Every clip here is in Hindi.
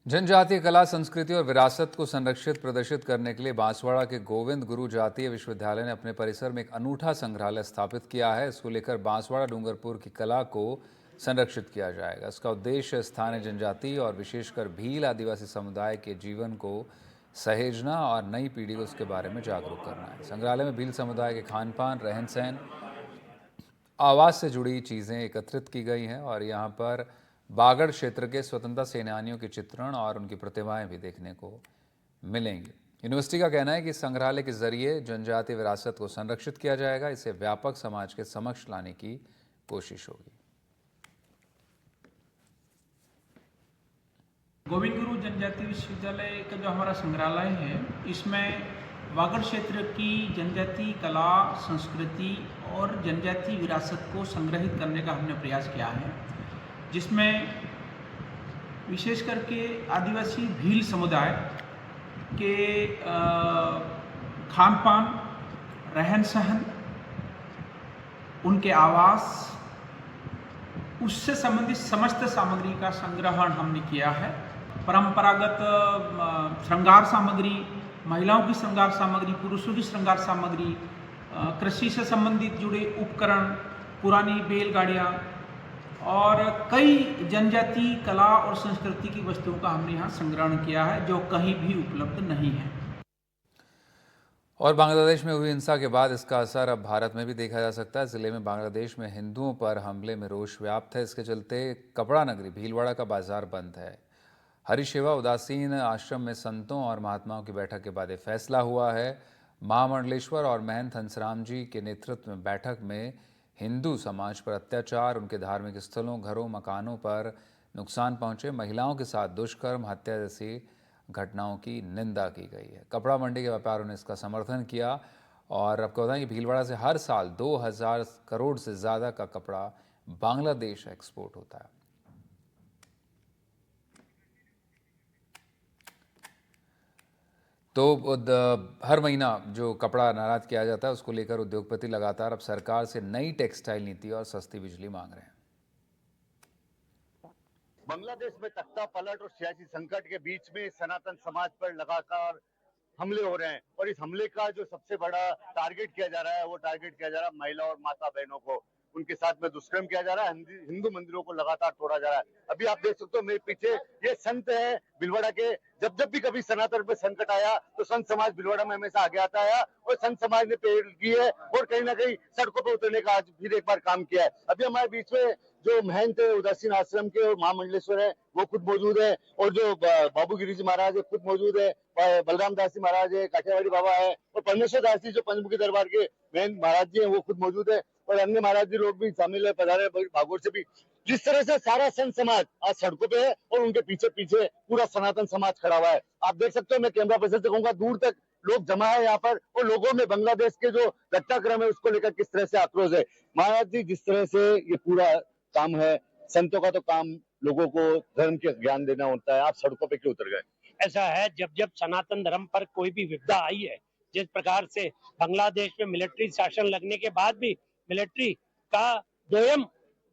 जनजातीय कला, संस्कृति और विरासत को संरक्षित प्रदर्शित करने के लिए बांसवाड़ा के गोविंद गुरु जातीय विश्वविद्यालय ने अपने परिसर में एक अनूठा संग्रहालय स्थापित किया है। इसको लेकर बांसवाड़ा डूंगरपुर की कला को संरक्षित किया जाएगा। इसका उद्देश्य स्थानीय जनजातीय और विशेषकर भील आदिवासी समुदाय के जीवन को सहेजना और नई पीढ़ी को उसके बारे में जागरूक करना है। संग्रहालय में भील समुदाय के खान पान, रहन सहन, आवाज़ से जुड़ी चीज़ें एकत्रित की गई हैं और यहाँ पर बागड़ क्षेत्र के स्वतंत्रता सेनानियों के चित्रण और उनकी प्रतिमाएं भी देखने को मिलेंगी। यूनिवर्सिटी का कहना है कि इस संग्रहालय के जरिए जनजातीय विरासत को संरक्षित किया जाएगा। इसे व्यापक समाज के समक्ष लाने की कोशिश होगी। गोविंद गुरु जनजातीय विश्वविद्यालय का जो हमारा संग्रहालय है, इसमें वागड़ क्षेत्र की जनजातीय कला, संस्कृति और जनजातीय विरासत को संग्रहित करने का हमने प्रयास किया है, जिसमें विशेष करके आदिवासी भील समुदाय के खान पान, रहन सहन, उनके आवास, उससे संबंधित समस्त सामग्री का संग्रहण हमने किया है। परंपरागत श्रृंगार सामग्री, महिलाओं की श्रृंगार सामग्री, पुरुषों की श्रृंगार सामग्री, कृषि से संबंधित जुड़े उपकरण, पुरानी बैलगाड़ियाँ और कई जनजातीय कला और संस्कृति की वस्तुओं का हमने यहाँ संग्रहण किया है, जो कहीं भी उपलब्ध नहीं है। और बांग्लादेश में हुई हिंसा के बाद इसका असर अब भारत में भी देखा जा सकता है। जिले में बांग्लादेश में हिंदुओं पर हमले में रोष व्याप्त है। इसके चलते कपड़ा नगरी भीलवाड़ा का बाजार बंद है। हरिशिवा उदासीन आश्रम में संतों और महात्माओं की बैठक के बाद ये फैसला हुआ है। महामंडलेश्वर और महंत हंसराम जी के नेतृत्व में बैठक में हिंदू समाज पर अत्याचार, उनके धार्मिक स्थलों, घरों, मकानों पर नुकसान पहुंचे, महिलाओं के साथ दुष्कर्म, हत्या जैसी घटनाओं की निंदा की गई है। कपड़ा मंडी के व्यापारियों ने इसका समर्थन किया और आपको बताएं कि भीलवाड़ा से हर साल 2000 करोड़ से ज़्यादा का कपड़ा बांग्लादेश एक्सपोर्ट होता है। तो हर महीना जो कपड़ा निर्यात किया जाता है उसको लेकर उद्योगपति लगातार अब सरकार से नई टेक्सटाइल नीति और सस्ती बिजली मांग रहे हैं। बांग्लादेश में तख्ता पलट और सियासी संकट के बीच में सनातन समाज पर लगातार हमले हो रहे हैं और इस हमले का जो सबसे बड़ा टारगेट किया जा रहा है वो टारगेट किया जा रहा है महिला और माता बहनों को। उनके साथ में दुष्कर्म किया जा रहा है, हिंदू मंदिरों को लगातार तोड़ा जा रहा है। अभी आप देख सकते हो मेरे पीछे ये संत है भीलवाड़ा के। जब भी कभी सनातन पे संकट आया तो संत समाज भीलवाड़ा में हमेशा आगे आता है और संत समाज ने पहल की है और कहीं ना कहीं सड़कों पर उतरने का आज फिर एक बार काम किया है। अभी हमारे बीच में जो महंत उदासीन आश्रम के और महामंडलेश्वर है वो खुद मौजूद है और जो बाबू गिरी जी महाराज है खुद मौजूद है, बलराम दास जी महाराज है, काठियावाड़ी बाबा है और परमेश्वर दास जी जो पंचमुखी दरबार के महंत महाराज जी है वो खुद मौजूद है और अन्य महाराज जी लोग भी शामिल है, पधारे भागवत से भी। जिस तरह से सारा संत समाज आज सड़कों पे है और उनके पीछे पीछे पूरा सनातन समाज खड़ा हुआ है। आप देख सकते हो, मैं कैमरा पर्सन से कहूंगा दूर तक लोग जमा है यहाँ पर और लोगों में बांग्लादेश के जो घटनाक्रम है उसको लेकर किस तरह से आक्रोश है। महाराज जी जिस तरह से ये पूरा काम है, संतों का तो काम लोगों को धर्म के ज्ञान देना होता है, आप सड़कों पे क्यों उतर गए? ऐसा है, जब जब सनातन धर्म पर कोई भी विपदा आई है, जिस प्रकार से बांग्लादेश में मिलिट्री शासन लगने के बाद भी मिलिट्री का दोयम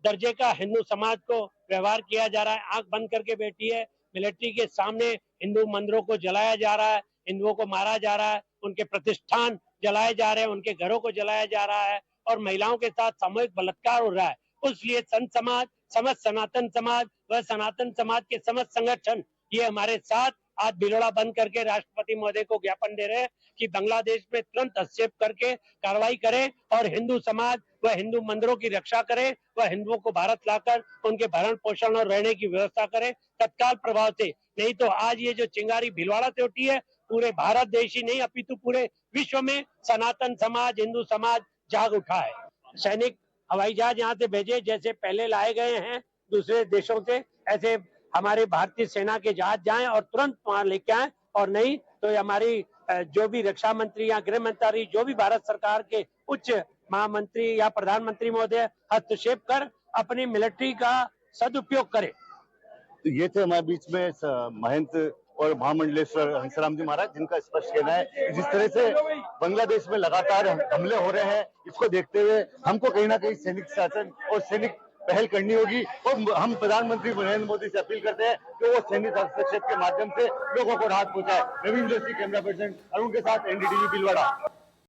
दर्जे का हिंदू समाज को व्यवहार किया जा रहा है, आंख बंद करके बैठी है। मिलिट्री के सामने हिंदू मंदिरों को जलाया जा रहा है, हिंदुओं को मारा जा रहा है, उनके प्रतिष्ठान जलाए जा रहे हैं, उनके घरों को जलाया जा रहा है और महिलाओं के साथ सामूहिक बलात्कार हो रहा है। उसलिए संत समाज, समस्त सनातन समाज व सनातन समाज के समस्त संगठन ये हमारे साथ आज भीलवाड़ा बंद करके राष्ट्रपति महोदय को ज्ञापन दे रहे हैं कि बांग्लादेश में तुरंत हस्तक्षेप करके कार्रवाई करें और हिंदू समाज व हिंदू मंदिरों की रक्षा करें व हिंदुओं को भारत लाकर उनके भरण पोषण और रहने की व्यवस्था करें तत्काल प्रभाव से। नहीं तो आज ये जो चिंगारी भीलवाड़ा से उठी है, पूरे भारत देश ही नहीं अपितु पूरे विश्व में सनातन समाज, हिंदू समाज जाग उठा है। सैनिक हवाई जहाज यहाँ से भेजे, जैसे पहले लाए गए हैं दूसरे देशों से, ऐसे हमारे भारतीय सेना के जहाज जाएं और तुरंत वहां लेके आए और नहीं तो हमारी जो भी रक्षा मंत्री या गृह मंत्री, जो भी भारत सरकार के उच्च महामंत्री या प्रधानमंत्री महोदय हस्तक्षेप कर अपनी मिलिट्री का सदुपयोग करे। तो ये थे हमारे बीच में महंत और महामंडलेश्वर हंसराम जी महाराज, जिनका स्पष्ट कहना है कि जिस तरह से बांग्लादेश में लगातार हमले हो रहे हैं, इसको देखते हुए हमको कहीं ना कहीं सैनिक शासन और सैनिक पहल करनी होगी और हम प्रधानमंत्री नरेंद्र मोदी से अपील करते हैं कि वो सैन्य हस्तक्षेप के माध्यम से लोगों को राहत पहुंचाए। नवीन जोशी, कैमरा पर्सन अरुण के साथ, एनडीटीवी भीलवाड़ा।